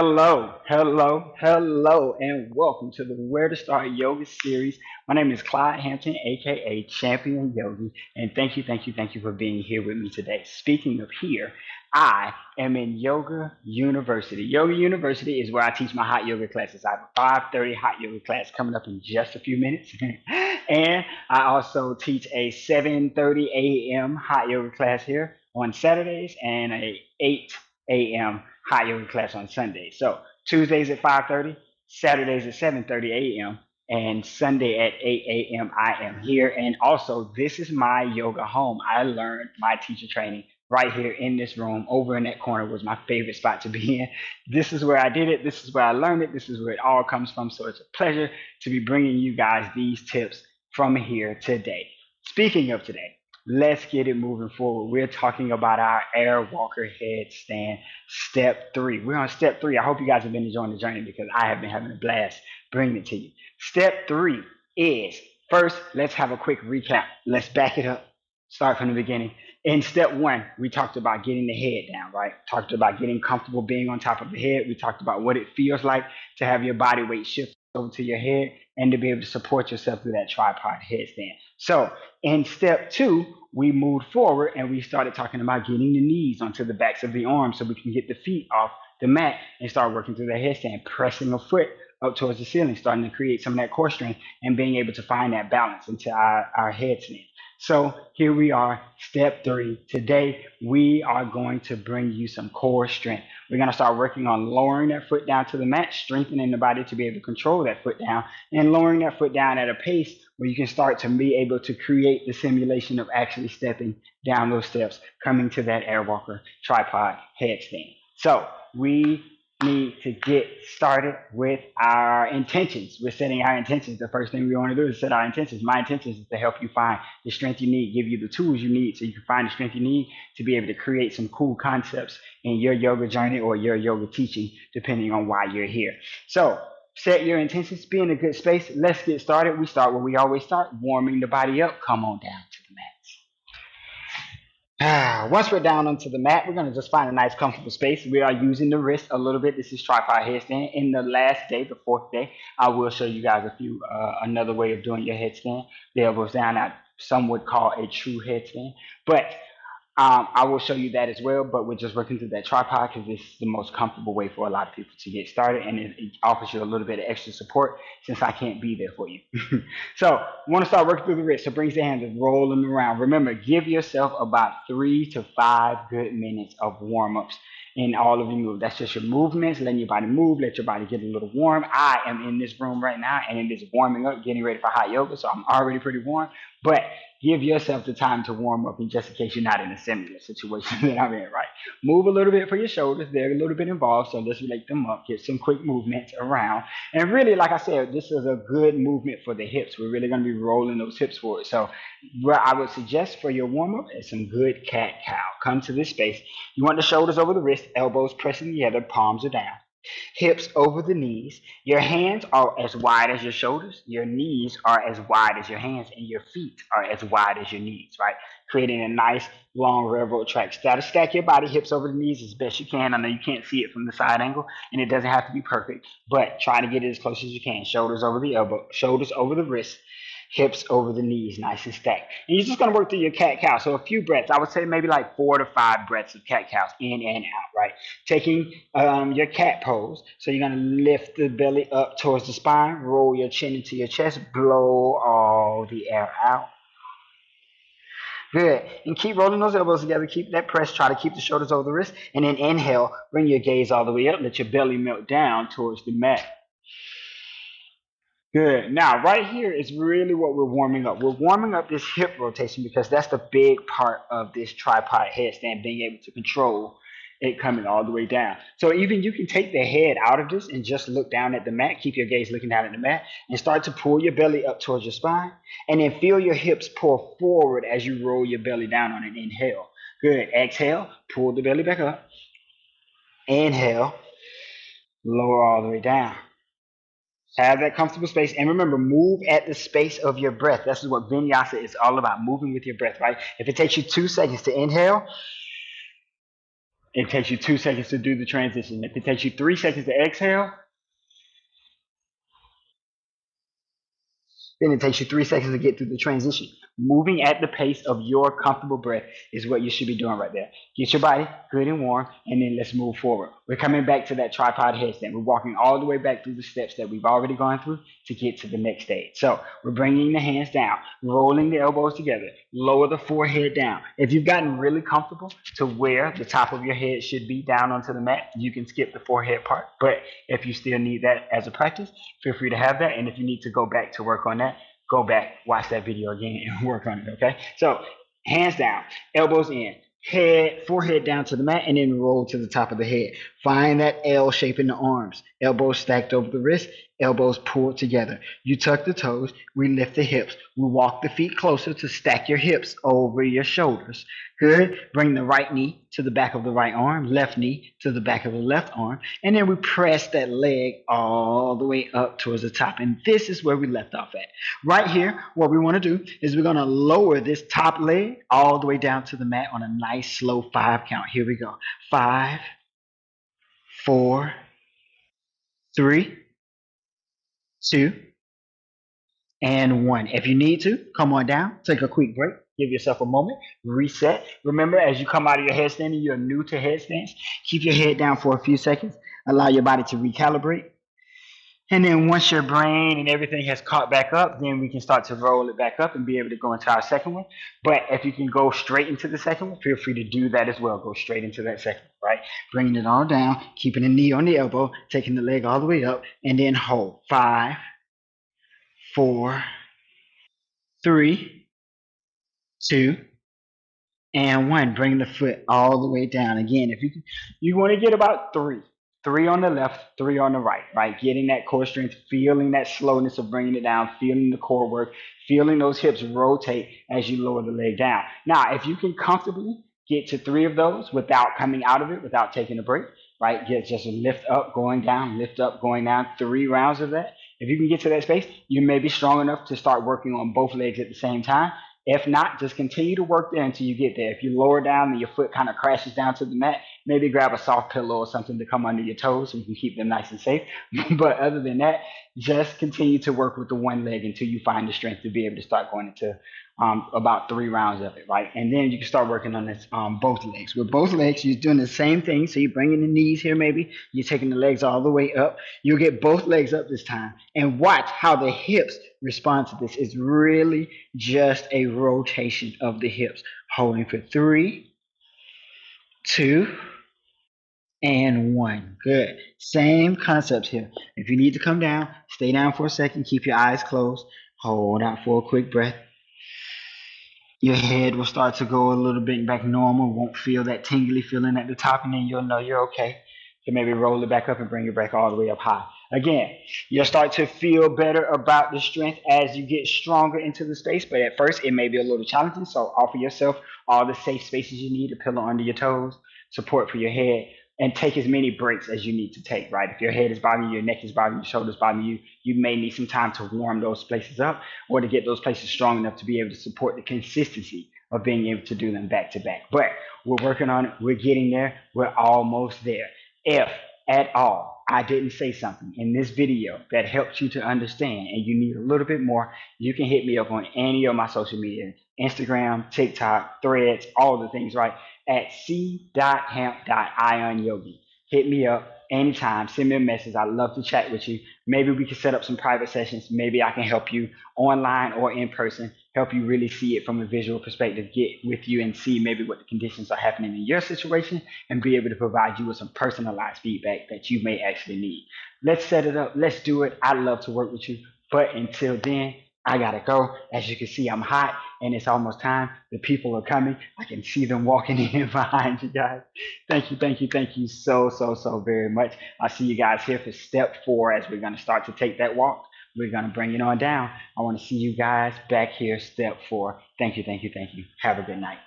Hello, and welcome to the Where to Start Yoga series. My name is Clyde Hampton, aka Champion Yogi, and thank you for being here with me today. Speaking of here, I am in Yoga University. Yoga University is where I teach my hot yoga classes. I have a 5:30 hot yoga class coming up in just a few minutes, and I also teach a 7:30 a.m. hot yoga class here on Saturdays and a 8 a.m. hot yoga class on Sundays. So Tuesdays at 5:30, Saturdays at 7:30 a.m., and Sunday at 8 a.m. I am here. And also, this is my yoga home. I learned my teacher training right here in this room. Over in that corner was my favorite spot to be in. This is where I did it. This is where I learned it. This is where it all comes from. So it's a pleasure to be bringing you guys these tips from here today. Speaking of today, let's get it moving forward. We're talking about our Airwalker Headstand Step 3. We're on Step 3. I hope you guys have been enjoying the journey because I have been having a blast bringing it to you. Step 3 is, first, let's have a quick recap. Let's back it up. Start from the beginning. In step 1, we talked about getting the head down, right? Talked about getting comfortable being on top of the head. We talked about what it feels like to have your body weight shift over to your head and to be able to support yourself through that tripod headstand. So in step 2, we moved forward and we started talking about getting the knees onto the backs of the arms so we can get the feet off the mat and start working through the headstand, pressing a foot up towards the ceiling, starting to create some of that core strength and being able to find that balance into our headstand. So here we are, step 3. Today, we are going to bring you some core strength. We're going to start working on lowering that foot down to the mat, strengthening the body to be able to control that foot down, and lowering that foot down at a pace where you can start to be able to create the simulation of actually stepping down those steps, coming to that Airwalker tripod headstand. So we need to get started with our intentions. We're setting our intentions. The first thing we want to do is set our intentions. My intentions is to help you find the strength you need, give you the tools you need so you can find the strength you need to be able to create some cool concepts in your yoga journey or your yoga teaching, depending on why you're here. So set your intentions, be in a good space. Let's get started. We start where we always start, warming the body up. Come on down to the mat. Once we're down onto the mat, we're going to just find a nice comfortable space. We are using the wrist a little bit. This is tripod headstand. In the last day, the 4th day, I will show you guys another way of doing your headstand. The elbows down, that some would call a true headstand. But I will show you that as well, but we're just working through that tripod because this is the most comfortable way for a lot of people to get started, and it offers you a little bit of extra support since I can't be there for you. So, want to start working through the wrist. So, brings the hands and roll them around. Remember, give yourself about 3 to 5 good minutes of warm-ups in all of your moves. That's just your movements, letting your body move, let your body get a little warm. I am in this room right now, and it is warming up, getting ready for hot yoga, so I'm already pretty warm, but give yourself the time to warm up in just in case you're not in a similar situation that I'm in, right? Move a little bit for your shoulders. They're a little bit involved, so let's relate them up. Get some quick movements around. And really, like I said, this is a good movement for the hips. We're really going to be rolling those hips forward. So what I would suggest for your warm-up is some good cat-cow. Come to this space. You want the shoulders over the wrist, elbows pressing together, palms are down. Hips over the knees. Your hands are as wide as your shoulders. Your knees are as wide as your hands, and your feet are as wide as your knees, right? Creating a nice long railroad track. Try to stack your body hips over the knees as best you can. I know you can't see it from the side angle, and it doesn't have to be perfect, but try to get it as close as you can. Shoulders over the elbow, shoulders over the wrist, hips over the knees, nice and stacked. And you're just going to work through your cat-cow. So a few breaths. I would say maybe like 4 to 5 breaths of cat-cows in and out, right? Taking your cat pose. So you're going to lift the belly up towards the spine, roll your chin into your chest, blow all the air out. Good. And keep rolling those elbows together. Keep that press. Try to keep the shoulders over the wrist. And then inhale. Bring your gaze all the way up. Let your belly melt down towards the mat. Good. Now, right here is really what we're warming up. We're warming up this hip rotation because that's the big part of this tripod headstand, being able to control it coming all the way down. So even you can take the head out of this and just look down at the mat. Keep your gaze looking down at the mat and start to pull your belly up towards your spine. And then feel your hips pull forward as you roll your belly down on it. Inhale. Good. Exhale. Pull the belly back up. Inhale. Lower all the way down. Have that comfortable space. And remember, move at the space of your breath. This is what vinyasa is all about, moving with your breath, right? If it takes you 2 seconds to inhale It takes you 2 seconds to do the transition. If it takes you 3 seconds to exhale, then it takes you 3 seconds to get through the transition. Moving at the pace of your comfortable breath is what you should be doing right there. Get your body good and warm, and then let's move forward. We're coming back to that tripod headstand. We're walking all the way back through the steps that we've already gone through to get to the next stage. So we're bringing the hands down, rolling the elbows together, lower the forehead down. If you've gotten really comfortable to where the top of your head should be down onto the mat, you can skip the forehead part. But if you still need that as a practice, feel free to have that. And if you need to go back to work on that, go back, watch that video again, and work on it. Okay. So hands down, elbows in, head, forehead down to the mat, and then roll to the top of the head. Find that L shape in the arms. Elbows stacked over the wrist, elbows pulled together. You tuck the toes, we lift the hips. We walk the feet closer to stack your hips over your shoulders. Good. Bring the right knee to the back of the right arm, left knee to the back of the left arm, and then we press that leg all the way up towards the top. And this is where we left off at. Right here, what we want to do is we're going to lower this top leg all the way down to the mat on a nice slow 5 count. Here we go. 5, 4, 3, 2, and 1. If you need to, come on down, take a quick break, give yourself a moment, reset. Remember, as you come out of your headstand and you're new to headstands, keep your head down for a few seconds, allow your body to recalibrate. And then once your brain and everything has caught back up, then we can start to roll it back up and be able to go into our second one. But if you can go straight into the second one, feel free to do that as well. Go straight into that second one, right? Bringing it all down, keeping the knee on the elbow, taking the leg all the way up, and then hold. 5, 4, 3, 2, and 1. Bring the foot all the way down. Again, if you want to get about 3 on the left, 3 on the right, right? Getting that core strength, feeling that slowness of bringing it down, feeling the core work, feeling those hips rotate as you lower the leg down. Now, if you can comfortably get to 3 of those without coming out of it, without taking a break, right? Get just a lift up, going down, lift up, going down, 3 rounds of that. If you can get to that space, you may be strong enough to start working on both legs at the same time. If not, just continue to work there until you get there. If you lower down and your foot kind of crashes down to the mat, maybe grab a soft pillow or something to come under your toes so you can keep them nice and safe. But other than that, just continue to work with the one leg until you find the strength to be able to start going into about 3 rounds of it, right? And then you can start working on this both legs. With both legs, you're doing the same thing. So you're bringing the knees here, maybe you're taking the legs all the way up. You'll get both legs up this time, and watch how the hips respond to this. It's really just a rotation of the hips. Holding for 3, 2, and 1. Good. Same concept here. If you need to come down, stay down for a second. Keep your eyes closed. Hold out for a quick breath. Your head will start to go a little bit back normal. Won't feel that tingly feeling at the top, and then you'll know you're okay. So maybe roll it back up and bring it back all the way up high. Again, you'll start to feel better about the strength as you get stronger into the space. But at first, it may be a little challenging. So offer yourself all the safe spaces you need, a pillow under your toes, support for your head, and take as many breaks as you need to take, right? If your head is bothering you, your neck is bothering you, your shoulders bothering you, you may need some time to warm those places up or to get those places strong enough to be able to support the consistency of being able to do them back to back. But we're working on it. We're getting there. We're almost there. If at all I didn't say something in this video that helps you to understand and you need a little bit more, you can hit me up on any of my social media, Instagram, TikTok, Threads, all the things, right? At c.hamp.ionyogi. Hit me up anytime. Send me a message. I'd love to chat with you. Maybe we can set up some private sessions. Maybe I can help you online or in person, help you really see it from a visual perspective, get with you and see maybe what the conditions are happening in your situation and be able to provide you with some personalized feedback that you may actually need. Let's set it up. Let's do it. I'd love to work with you. But until then, I gotta go. As you can see, I'm hot and it's almost time. The people are coming. I can see them walking in behind you guys. Thank you so very much. I'll see you guys here for step 4 as we're gonna start to take that walk. We're gonna bring it on down. I wanna see you guys back here, step 4. Thank you. Have a good night.